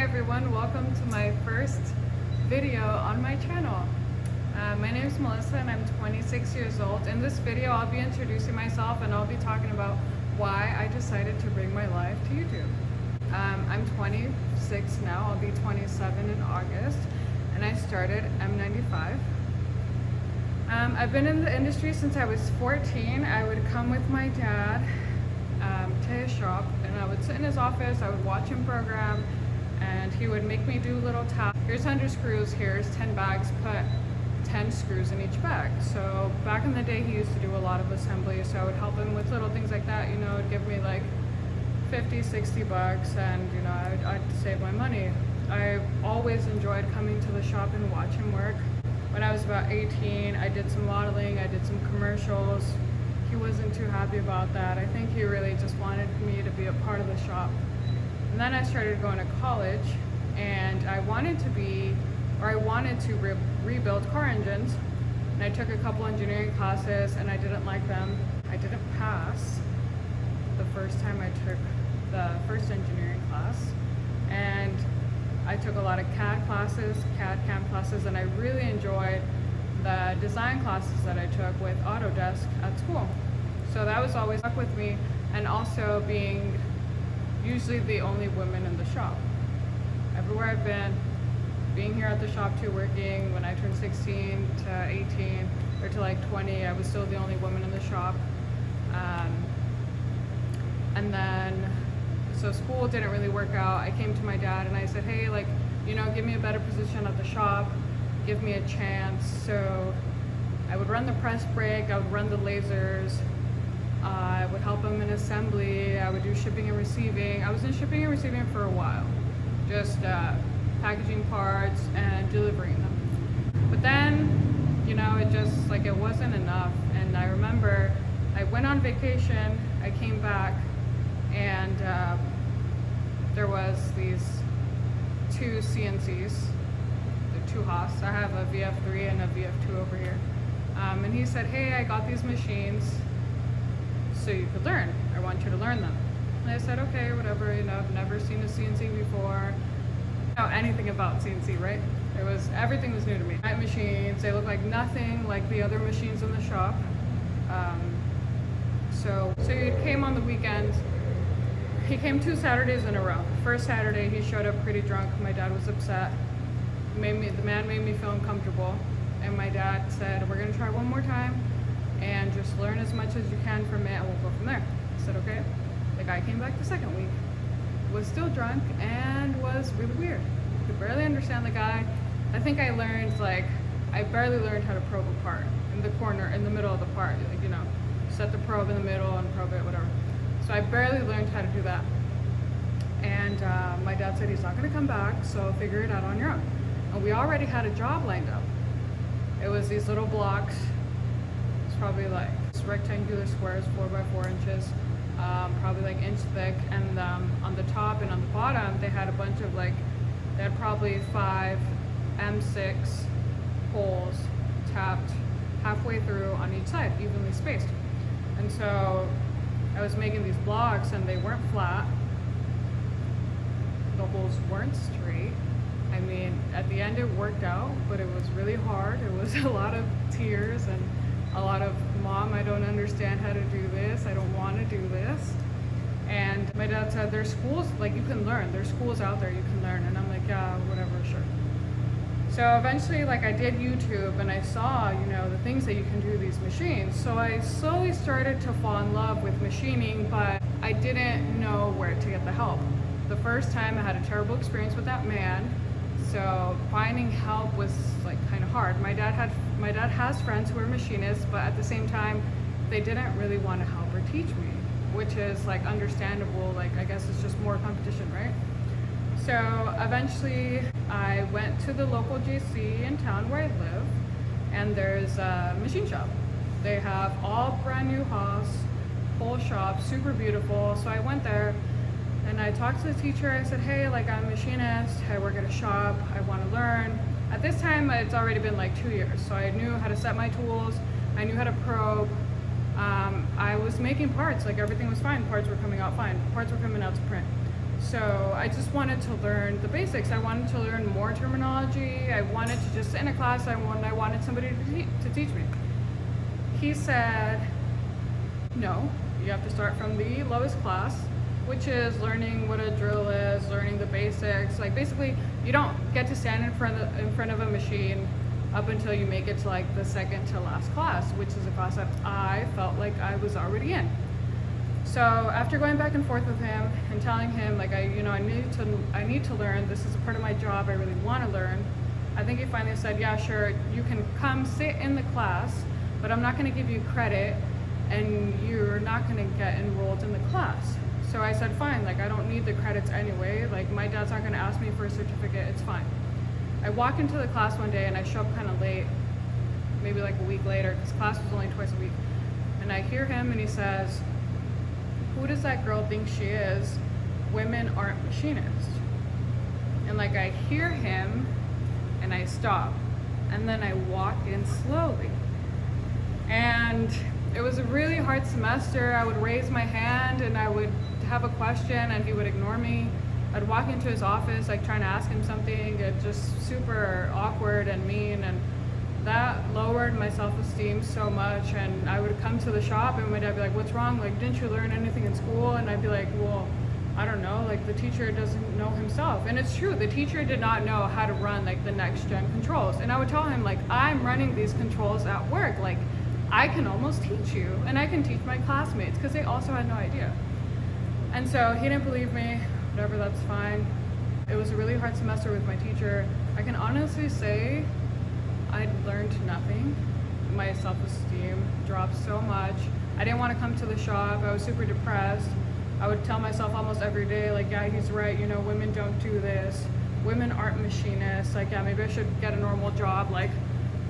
everyone, welcome to my first video on my channel. My name is Melissa and I'm 26 years old. In this video I'll be introducing myself and I'll be talking about why I decided to bring my life to YouTube. I'm 26 now, I'll be 27 in August, and I started M95. I've been in the industry since I was 14. I would come with my dad to his shop and I would sit in his office, I would watch him program, and he would make me do little tasks. Here's 100 screws, here's 10 bags, put 10 screws in each bag. So back in the day he used to do a lot of assembly, so I would help him with little things like that. You know, it'd give me like 50, 60 bucks, and you know, I'd save my money. I always enjoyed coming to the shop and watch him work. When I was about 18, I did some modeling, I did some commercials. He wasn't too happy about that. I think he really just wanted me to be a part of the shop. And then I started going to college, and I wanted to rebuild car engines. And I took a couple engineering classes and I didn't like them. I didn't pass the first time I took the first engineering class. And I took a lot of CAD classes, CAD/CAM classes, and I really enjoyed the design classes that I took with Autodesk at school. So that was always stuck with me, and also being usually the only woman in the shop. Everywhere I've been, being here at the shop too, working when I turned 16 to 18 or to like 20, I was still the only woman in the shop. And then, so school didn't really work out. I came to my dad and I said, hey, like, you know, give me a better position at the shop, give me a chance. So I would run the press brake, I would run the lasers, I would help him in assembly, I would do shipping and receiving. I was in shipping and receiving for a while, just packaging parts and delivering them. But then, you know, it just, like, it wasn't enough. And I remember I went on vacation, I came back, and there was these two CNCs, the two Haas. I have a VF3 and a VF2 over here. And he said, hey, I got these machines so you could learn. I want you to learn them. And I said, okay, whatever, you know, I've never seen a CNC before. I don't know anything about CNC, right? Everything was new to me. Night machines, they look like nothing like the other machines in the shop. So he came on the weekend. He came 2 Saturdays in a row. First Saturday, he showed up pretty drunk. My dad was upset. The man made me feel uncomfortable. And my dad said, we're gonna try one more time and just learn as much as you can from it and we'll go from there. I said, okay. The guy came back the second week, was still drunk and was really weird. Could barely understand the guy. I think I barely learned how to probe a part in the corner, in the middle of the part. Like, you know, set the probe in the middle and probe it, whatever. So I barely learned how to do that. And my dad said he's not gonna come back, so figure it out on your own. And we already had a job lined up. It was these little blocks. It's probably like rectangular squares, 4 by 4 inches, probably like inch thick. And on the top and on the bottom, they had a bunch of they had probably 5 M6 holes tapped halfway through on each side, evenly spaced. And so I was making these blocks and they weren't flat. The holes weren't straight. I mean, at the end it worked out, but it was really hard. It was a lot of tears and a lot of, Mom, I don't understand how to do this. I don't want to do this. And my dad said, there's schools, like, you can learn. There's schools out there you can learn. And I'm like, yeah, whatever, sure. So eventually, like, I did YouTube and I saw, you know, the things that you can do with these machines. So I slowly started to fall in love with machining, but I didn't know where to get the help. The first time I had a terrible experience with that man. So finding help was like kind of hard. My dad has friends who are machinists, but at the same time, they didn't really want to help or teach me, which is like understandable. Like, I guess it's just more competition, right? So eventually I went to the local GC in town where I live, and there's a machine shop. They have all brand new Haas, whole shop, super beautiful. So I went there and I talked to the teacher. I said, hey, like, I'm a machinist, I work at a shop, I want to learn. At this time, it's already been like 2 years. So I knew how to set my tools, I knew how to probe. I was making parts, like everything was fine. Parts were coming out fine. Parts were coming out to print. So I just wanted to learn the basics. I wanted to learn more terminology. I wanted to just sit in a class. I wanted somebody to teach me. He said, no, you have to start from the lowest class, which is learning what a drill is, learning the basics. Like basically, you don't get to stand in front of a machine up until you make it to like the second to last class, which is a class that I felt like I was already in. So after going back and forth with him and telling him like I need to learn, this is a part of my job, I really want to learn, I think he finally said, yeah, sure, you can come sit in the class, but I'm not going to give you credit and you're not going to get enrolled in the class. So I said, fine, like I don't need the credits anyway, like my dad's not going to ask me for a certificate, it's fine. I walk into the class one day and I show up kind of late, maybe like a week later, because class was only twice a week. And I hear him and he says, who does that girl think she is? Women aren't machinists. And like I hear him and I stop. And then I walk in slowly. And it was a really hard semester. I would raise my hand and I would have a question and he would ignore me. I'd walk into his office like trying to ask him something. It's just super awkward and mean, and that lowered my self-esteem so much. And I would come to the shop and my dad would be like, what's wrong? Like, didn't you learn anything in school? And I'd be like, well, I don't know, like the teacher doesn't know himself. And it's true, the teacher did not know how to run like the next gen controls. And I would tell him like, I'm running these controls at work. Like I can almost teach you and I can teach my classmates, because they also had no idea. And so he didn't believe me, whatever, that's fine. It was a really hard semester with my teacher. I can honestly say I learned nothing. My self-esteem dropped so much. I didn't want to come to the shop. I was super depressed. I would tell myself almost every day, like, yeah, he's right, you know, women don't do this. Women aren't machinists. Like, yeah, maybe I should get a normal job, like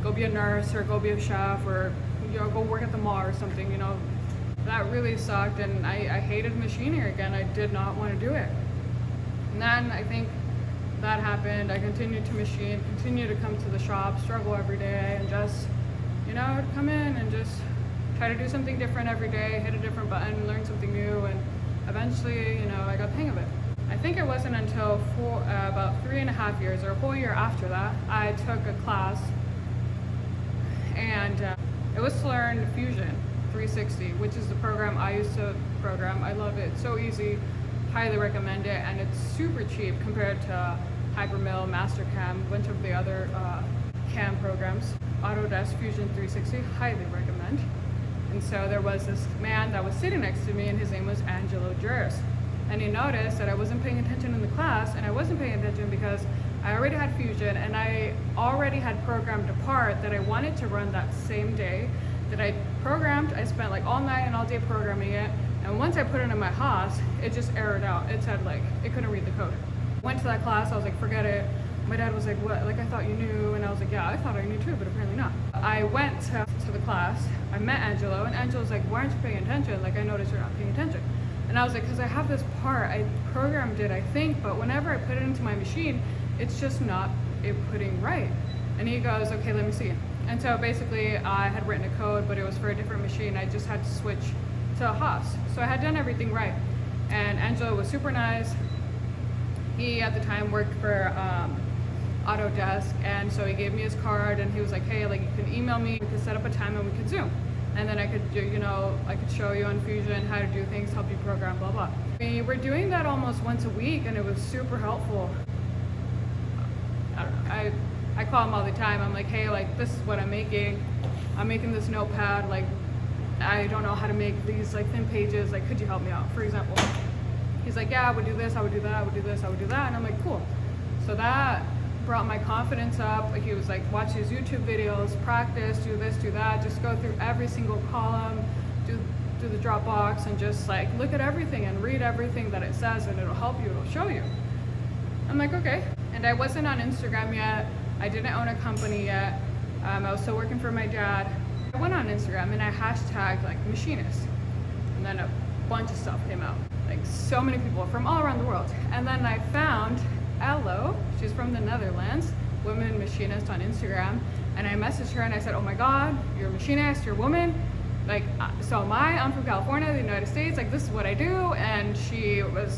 go be a nurse or go be a chef or, you know, go work at the mall or something, you know. That really sucked, and I hated machining again. I did not want to do it. And then I think that happened. I continued to machine, continued to come to the shop, struggle every day, and just, you know, I'd come in and just try to do something different every day, hit a different button, learn something new, and eventually, you know, I got the hang of it. I think it wasn't until about 3.5 years, or a whole year after that, I took a class, and it was to learn Fusion 360, which is the program I used to program. I love it, so easy, highly recommend it, and it's super cheap compared to Hypermill, Mastercam, a bunch of the other CAM programs. Autodesk Fusion 360, highly recommend. And so there was this man that was sitting next to me, and his name was Angelo Juris. And he noticed that I wasn't paying attention in the class, and I wasn't paying attention because I already had Fusion, and I already had programmed a part that I wanted to run that same day that I programmed. I spent like all night and all day programming it, and once I put it in my Haas, it just errored out. It said like, it couldn't read the code. Went to that class, I was like, forget it. My dad was like, what? Like, I thought you knew. And I was like, yeah, I thought I knew too, but apparently not. I went to the class, I met Angelo, and Angelo's like, why aren't you paying attention? Like, I noticed you're not paying attention. And I was like, because I have this part, I programmed it, I think, but whenever I put it into my machine, it's just not putting right. And he goes, okay, let me see. And so basically I had written a code, but it was for a different machine. I just had to switch to a Haas. So I had done everything right. And Angelo was super nice. He at the time worked for Autodesk, and so he gave me his card, and he was like, hey, like, you can email me, we could set up a time and we could Zoom. And then I could do, you know, I could show you on Fusion how to do things, help you program, blah, blah. We were doing that almost once a week, and it was super helpful. I don't know, I call him all the time. I'm like, hey, like, this is what I'm making. I'm making this notepad, like, I don't know how to make these like thin pages, like, could you help me out, for example? He's like, yeah, I would do this, I would do that, I would do this, I would do that. And I'm like, cool. So that brought my confidence up. Like, he was like, watch his YouTube videos, practice, do this, do that, just go through every single column, do the Dropbox, and just like look at everything and read everything that it says, and it'll help you, it'll show you. I'm like, okay. And I wasn't on Instagram yet. I didn't own a company yet. I was still working for my dad. I went on Instagram and I hashtagged like machinist, and then a bunch of stuff came out, like so many people from all around the world. And then I found Elo, she's from the Netherlands, women machinist on Instagram, and I messaged her and I said, oh my god, you're a machinist, you're a woman, like, so am I, I'm from California, the United States, like, this is what I do. And she was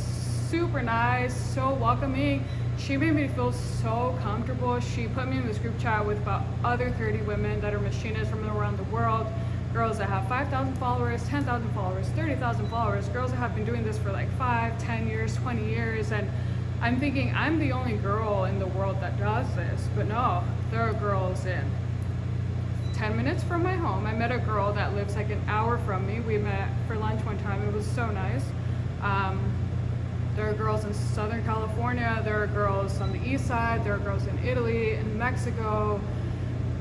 super nice, so welcoming. She made me feel so comfortable. She put me in this group chat with about other 30 women that are machinists from around the world. Girls that have 5,000 followers, 10,000 followers, 30,000 followers, girls that have been doing this for like 5, 10 years, 20 years. And I'm thinking I'm the only girl in the world that does this, but no, there are girls in 10 minutes from my home. I met a girl that lives like an hour from me. We met for lunch one time. It was so nice. There are girls in Southern California. There are girls on the east side. There are girls in Italy, in Mexico,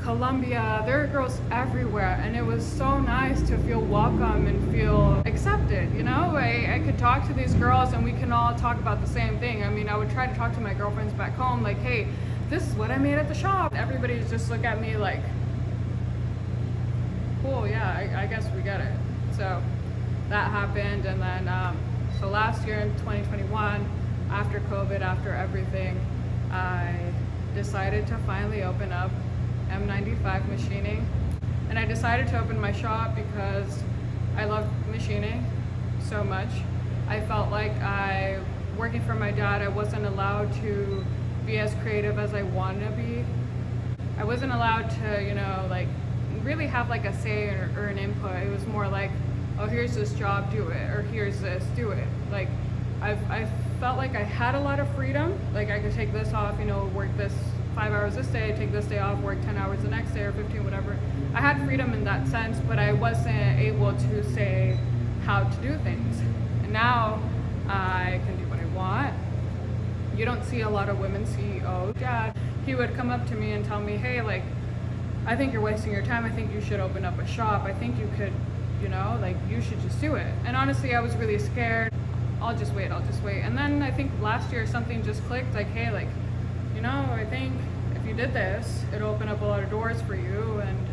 Colombia. There are girls everywhere, and it was so nice to feel welcome and feel accepted. You know, I could talk to these girls and we can all talk about the same thing. I mean, I would try to talk to my girlfriends back home like, hey, this is what I made at the shop. Everybody just look at me like, cool, yeah, I guess we get it. So that happened, and then so last year in 2021, after COVID, after everything, I decided to finally open up M95 Machining. And I decided to open my shop because I love machining so much. I felt like working for my dad, I wasn't allowed to be as creative as I wanted to be. I wasn't allowed to, you know, like really have like a say or an input. It was more like, oh, here's this job, do it, or here's this, do it. Like I felt like I had a lot of freedom. Like I could take this off, you know, work this 5 hours this day, take this day off, work 10 hours the next day, or 15, whatever. I had freedom in that sense, but I wasn't able to say how to do things. And now I can do what I want. You don't see a lot of women CEOs. Dad, he would come up to me and tell me, hey, like, I think you're wasting your time. I think you should open up a shop. I think you could, you know, like, you should just do it. And honestly, I was really scared. I'll just wait. And then I think last year something just clicked, like, hey, like, you know, I think if you did this, it'll open up a lot of doors for you, and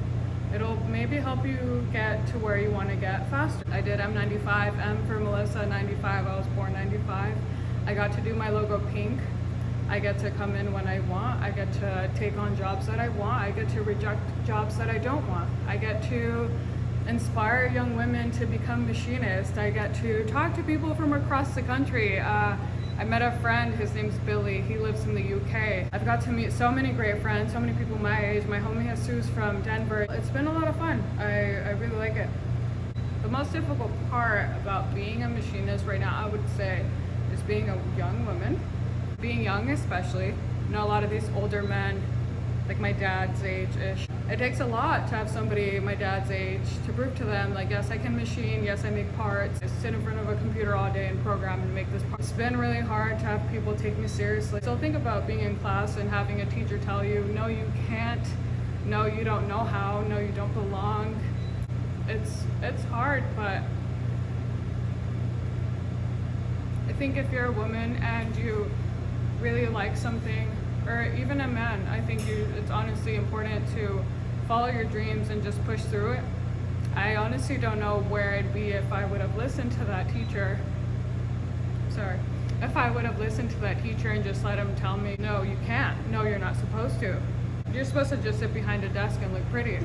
it'll maybe help you get to where you want to get faster. I did M95, M for Melissa, 95. I was born 95. I got to do my logo pink. I get to come in when I want. I get to take on jobs that I want. I get to reject jobs that I don't want. I get to inspire young women to become machinists. I get to talk to people from across the country. I met a friend, his name's Billy. He lives in the UK. I've got to meet so many great friends, so many people my age. My homie Jesus from Denver. It's been a lot of fun. I really like it. The most difficult part about being a machinist right now, I would say, is being a young woman. Being young especially. You know, a lot of these older men, like my dad's age-ish, it takes a lot to have somebody my dad's age to prove to them, like, yes, I can machine, yes, I make parts. I sit in front of a computer all day and program and make this part. It's been really hard to have people take me seriously. So think about being in class and having a teacher tell you, no, you can't, no, you don't know how, no, you don't belong. It's hard, but I think if you're a woman and you really like something, or even a man, I think it's honestly important to follow your dreams and just push through it. I honestly don't know where I'd be if I would have listened to that teacher. If I would have listened to that teacher and just let him tell me, no, you can't. No, you're not supposed to. You're supposed to just sit behind a desk and look pretty.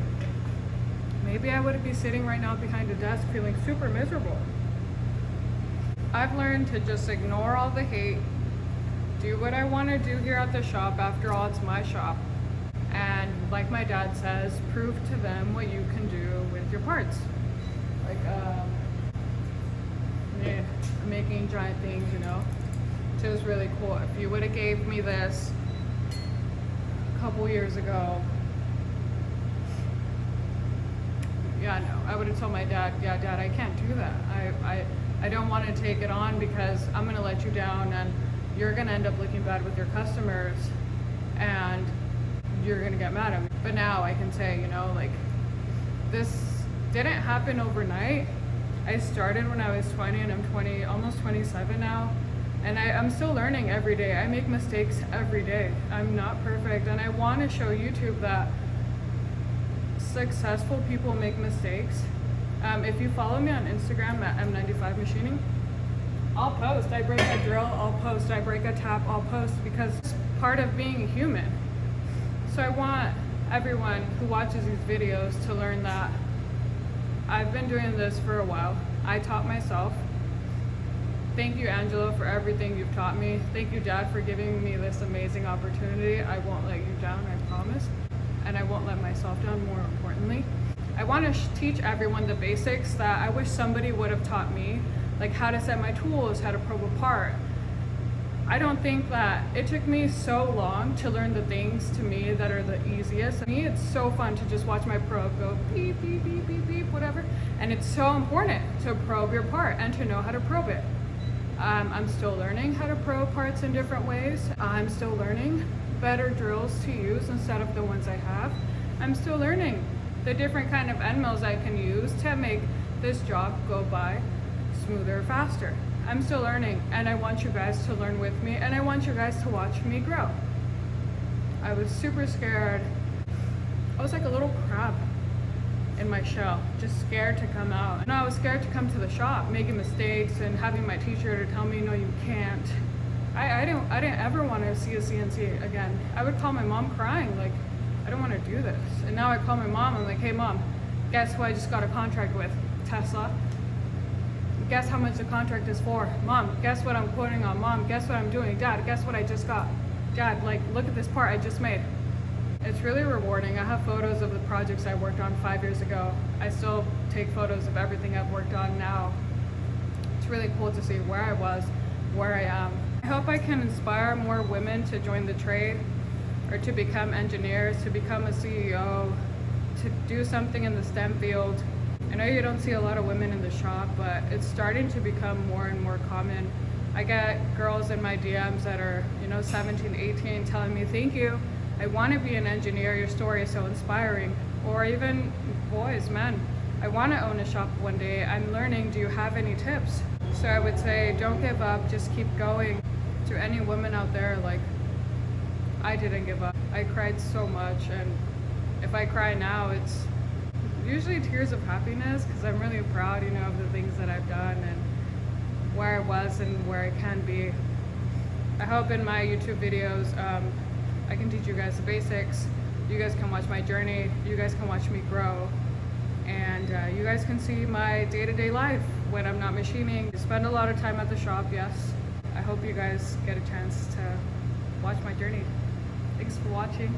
Maybe I wouldn't be sitting right now behind a desk feeling super miserable. I've learned to just ignore all the hate, do what I want to do here at the shop. After all, it's my shop. And like my dad says, prove to them what you can do with your parts. Like, I'm making giant things, you know. So it was really cool. If you would have gave me this a couple years ago, yeah, no, I would have told my dad, yeah, Dad, I can't do that. I don't want to take it on because I'm going to let you down, and you're going to end up looking bad with your customers, and you're going to get mad at me. But now I can say, you know, like, this didn't happen overnight. I started when I was 20, and I'm 20, almost 27 now, and I'm still learning every day. I make mistakes every day. I'm not perfect, and I want to show YouTube that successful people make mistakes. If you follow me on Instagram at M95 Machining, I'll post. I break a drill, I'll post. I break a tap, I'll post, because it's part of being human. So I want everyone who watches these videos to learn that I've been doing this for a while. I taught myself. Thank you, Angelo, for everything you've taught me. Thank you, Dad, for giving me this amazing opportunity. I won't let you down, I promise. And I won't let myself down, more importantly. I want to teach everyone the basics that I wish somebody would have taught me, like how to set my tools, how to probe a part. I don't think that it took me so long to learn the things to me that are the easiest. To me, it's so fun to just watch my probe go beep, beep, beep, beep, beep, whatever. And it's so important to probe your part and to know how to probe it. I'm still learning how to probe parts in different ways. I'm still learning better drills to use instead of the ones I have. I'm still learning the different kind of end mills I can use to make this job go by smoother, faster. I'm still learning, and I want you guys to learn with me, and I want you guys to watch me grow. I was super scared. I was like a little crab in my shell, just scared to come out. And I was scared to come to the shop, making mistakes and having my teacher to tell me, no, you can't. I didn't ever want to see a CNC again. I would call my mom crying, like, I don't want to do this. And now I call my mom, I'm like, hey mom, guess who I just got a contract with? Tesla. Guess how much the contract is for? Mom, guess what I'm quoting on? Mom, guess what I'm doing? Dad, guess what I just got? Dad, like, look at this part I just made. It's really rewarding. I have photos of the projects I worked on 5 years ago. I still take photos of everything I've worked on now. It's really cool to see where I was, where I am. I hope I can inspire more women to join the trade, or to become engineers, to become a CEO, to do something in the STEM field. I know you don't see a lot of women in the shop, but it's starting to become more and more common. I get girls in my DMs that are, 17, 18, telling me, thank you, I want to be an engineer, your story is so inspiring. Or even boys, men, I want to own a shop one day, I'm learning, do you have any tips? So I would say, don't give up, just keep going. To any women out there, like, I didn't give up. I cried so much, and if I cry now, it's usually tears of happiness, because I'm really proud, of the things that I've done and where I was and where I can be. I hope in my YouTube videos, I can teach you guys the basics. You guys can watch my journey. You guys can watch me grow. And you guys can see my day-to-day life when I'm not machining. I spend a lot of time at the shop, yes. I hope you guys get a chance to watch my journey. Thanks for watching.